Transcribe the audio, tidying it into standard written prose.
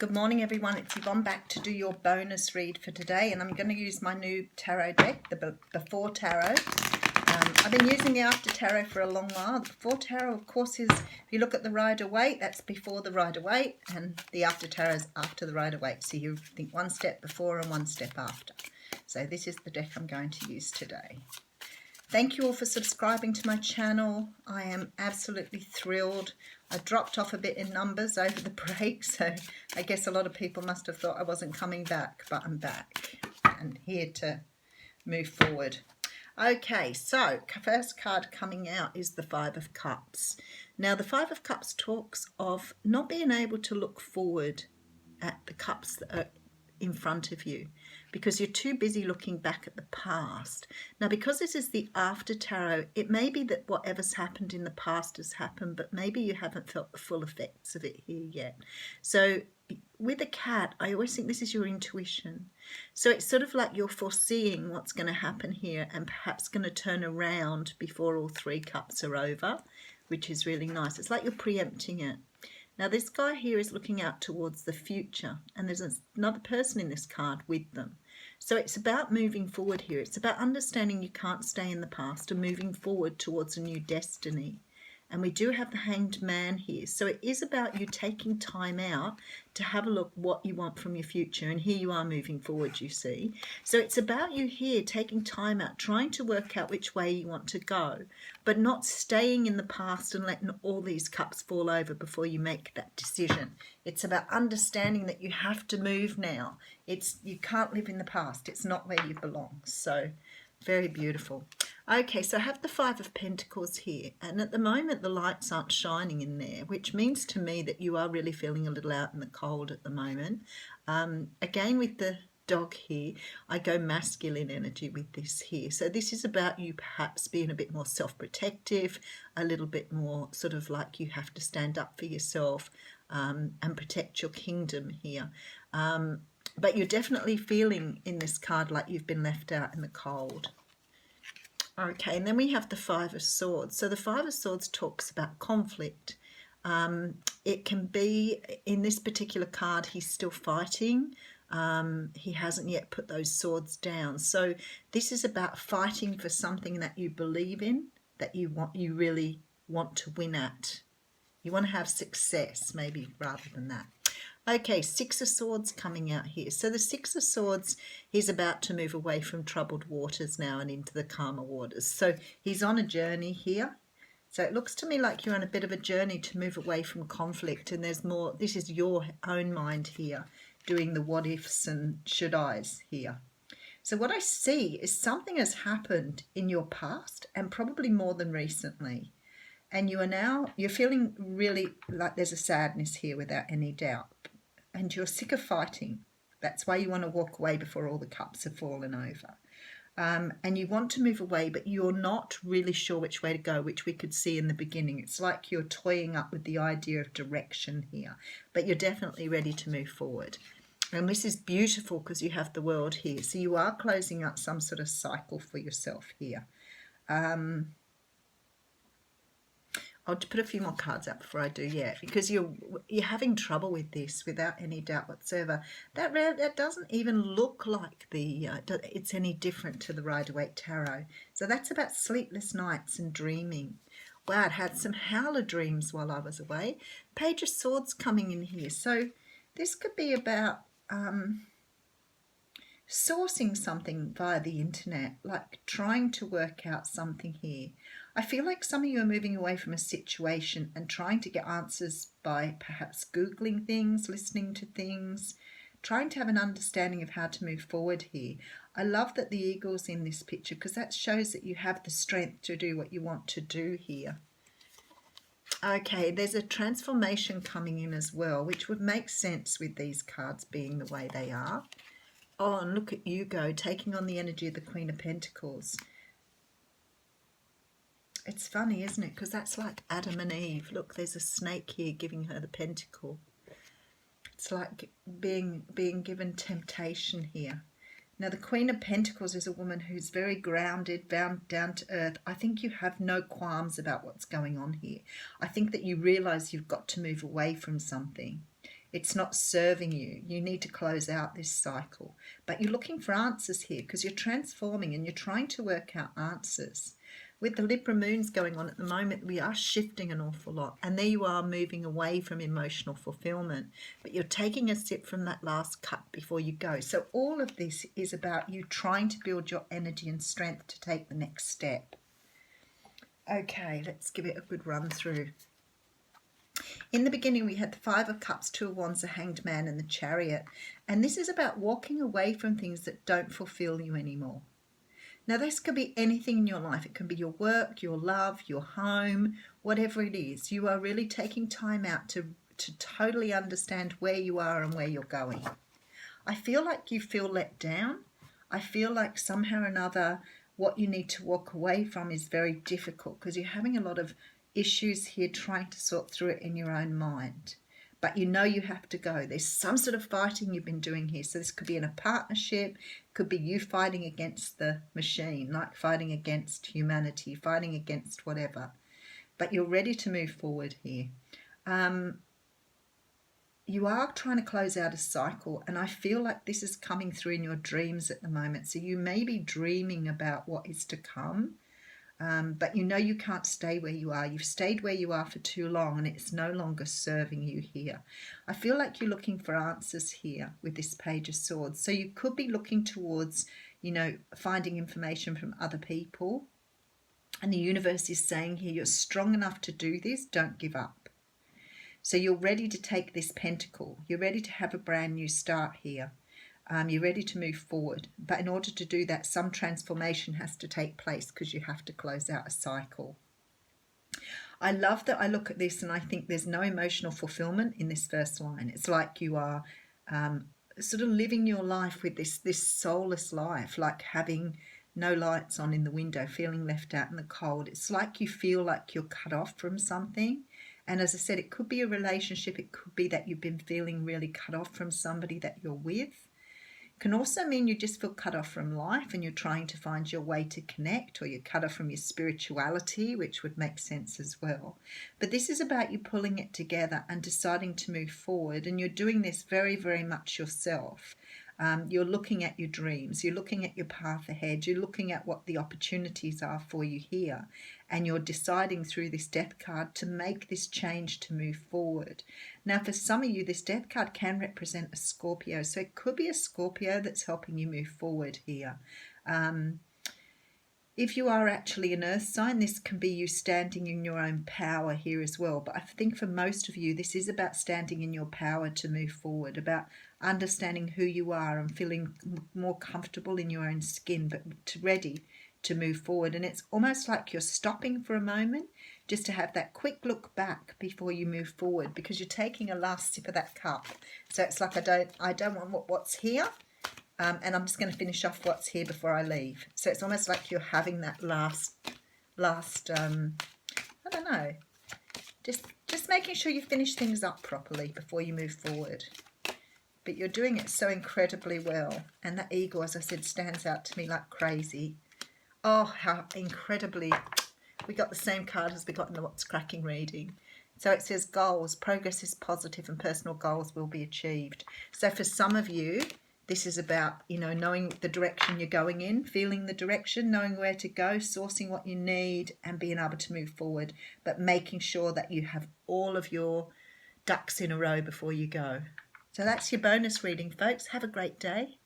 Good morning everyone, it's Yvonne back to do your bonus read for today, and I'm going to use my new tarot deck, the Before Tarot. I've been using the After Tarot for a long while. The Before Tarot, of course, is, if you look at the Rider-Waite, that's before the Rider-Waite, and the After Tarot is after the Rider-Waite. So you think one step before and one step after. So this is the deck I'm going to use today. Thank you all for subscribing to my channel. I am absolutely thrilled. I dropped off a bit in numbers over the break, so I guess a lot of people must have thought I wasn't coming back, but I'm back and here to move forward. Okay, so first card coming out is the Five of Cups. Now, the Five of Cups talks of not being able to look forward at the cups that are in front of you because you're too busy looking back at the past. Now, because this is the After Tarot, it may be that whatever's happened in the past has happened, but maybe you haven't felt the full effects of it here yet. So with a cat, I always think this is your intuition. So it's sort of like you're foreseeing what's going to happen here and perhaps going to turn around before all three cups are over, which is really nice. It's like you're preempting it. Now, this guy here is looking out towards the future, and there's another person in this card with them. So it's about moving forward here. It's about understanding you can't stay in the past and moving forward towards a new destiny. And we do have the Hanged Man here. So it is about you taking time out to have a look what you want from your future. And here you are moving forward, you see. So it's about you here taking time out, trying to work out which way you want to go, but not staying in the past and letting all these cups fall over before you make that decision. It's about understanding that you have to move now. You can't live in the past. It's not where you belong. So very beautiful. Okay, so I have the Five of Pentacles here, and at the moment the lights aren't shining in there, which means to me that you are really feeling a little out in the cold at the moment. Again, with the dog here, I go masculine energy with this here. So this is about you perhaps being a bit more self-protective, a little bit more sort of like you have to stand up for yourself and protect your kingdom here. But you're definitely feeling in this card like you've been left out in the cold. Okay, and then we have the Five of Swords. So the Five of Swords talks about conflict. It can be, in this particular card, he's still fighting. He hasn't yet put those swords down. So this is about fighting for something that you believe in, that you really want to win at. You want to have success, maybe, rather than that. Okay, Six of Swords coming out here. So the Six of Swords, he's about to move away from troubled waters now and into the calmer waters. So he's on a journey here. So it looks to me like you're on a bit of a journey to move away from conflict, and there's more. This is your own mind here, doing the what ifs and should I's here. So what I see is something has happened in your past, and probably more than recently. And you're feeling really like there's a sadness here without any doubt. And you're sick of fighting. That's why you want to walk away before all the cups have fallen over. And you want to move away, but you're not really sure which way to go, which we could see in the beginning. It's like you're toying up with the idea of direction here, but you're definitely ready to move forward. And this is beautiful because you have the World here. So you are closing up some sort of cycle for yourself here. I'll put a few more cards up before I do, yeah, because you're having trouble with this without any doubt whatsoever. That doesn't even look like it's any different to the Rider-Waite Tarot. So that's about sleepless nights and dreaming. Wow, I'd had some howler dreams while I was away. Page of Swords coming in here. So this could be about sourcing something via the internet, like trying to work out something here. I feel like some of you are moving away from a situation and trying to get answers by perhaps Googling things, listening to things, trying to have an understanding of how to move forward here. I love that the eagle's in this picture because that shows that you have the strength to do what you want to do here. Okay, there's a transformation coming in as well, which would make sense with these cards being the way they are. Oh, and look at you go, taking on the energy of the Queen of Pentacles. It's funny, isn't it? Because that's like Adam and Eve. Look, there's a snake here giving her the pentacle. It's like being given temptation here. Now, the Queen of Pentacles is a woman who's very grounded, down to earth. I think you have no qualms about what's going on here. I think that you realise you've got to move away from something. It's not serving you. You need to close out this cycle. But you're looking for answers here because you're transforming and you're trying to work out answers. With the Libra moons going on at the moment, we are shifting an awful lot. And there you are, moving away from emotional fulfillment. But you're taking a sip from that last cup before you go. So all of this is about you trying to build your energy and strength to take the next step. Okay, let's give it a good run through. In the beginning, we had the Five of Cups, Two of Wands, the Hanged Man, and the Chariot. And this is about walking away from things that don't fulfill you anymore. Now, this could be anything in your life. It can be your work, your love, your home, whatever it is. You are really taking time out to totally understand where you are and where you're going. I feel like you feel let down. I feel like somehow or another what you need to walk away from is very difficult because you're having a lot of issues here trying to sort through it in your own mind. But you know you have to go. There's some sort of fighting you've been doing here. So this could be in a partnership, could be you fighting against the machine, like fighting against humanity, fighting against whatever. But you're ready to move forward here. You are trying to close out a cycle, and I feel like this is coming through in your dreams at the moment. So you may be dreaming about what is to come. But you know you can't stay where you are. You've stayed where you are for too long and it's no longer serving you here. I feel like you're looking for answers here with this Page of Swords. So you could be looking towards, finding information from other people. And the universe is saying here, you're strong enough to do this. Don't give up. So you're ready to take this pentacle. You're ready to have a brand new start here. You're ready to move forward. But in order to do that, some transformation has to take place because you have to close out a cycle. I love that I look at this and I think there's no emotional fulfillment in this first line. It's like you are sort of living your life with this soulless life, like having no lights on in the window, feeling left out in the cold. It's like you feel like you're cut off from something. And as I said, it could be a relationship. It could be that you've been feeling really cut off from somebody that you're with. Can also mean you just feel cut off from life and you're trying to find your way to connect, or you're cut off from your spirituality, which would make sense as well. But this is about you pulling it together and deciding to move forward, and you're doing this very, very much yourself. You're looking at your dreams, you're looking at your path ahead, you're looking at what the opportunities are for you here, and you're deciding through this Death card to make this change to move forward. Now, for some of you, this Death card can represent a Scorpio, so it could be a Scorpio that's helping you move forward here. If you are actually an earth sign, this can be you standing in your own power here as well. But I think for most of you, this is about standing in your power to move forward, about understanding who you are and feeling more comfortable in your own skin, but ready to move forward. And it's almost like you're stopping for a moment just to have that quick look back before you move forward, because you're taking a last sip of that cup. So it's like, I don't want what's here. And I'm just going to finish off what's here before I leave. So it's almost like you're having that last I don't know, just making sure you finish things up properly before you move forward. But you're doing it so incredibly well. And that eagle, as I said, stands out to me like crazy. Oh, how incredibly, we got the same card as we got in the What's Cracking reading. So it says goals, progress is positive and personal goals will be achieved. So for some of you, this is about, knowing the direction you're going in, feeling the direction, knowing where to go, sourcing what you need and being able to move forward, but making sure that you have all of your ducks in a row before you go. So that's your bonus reading, folks. Have a great day.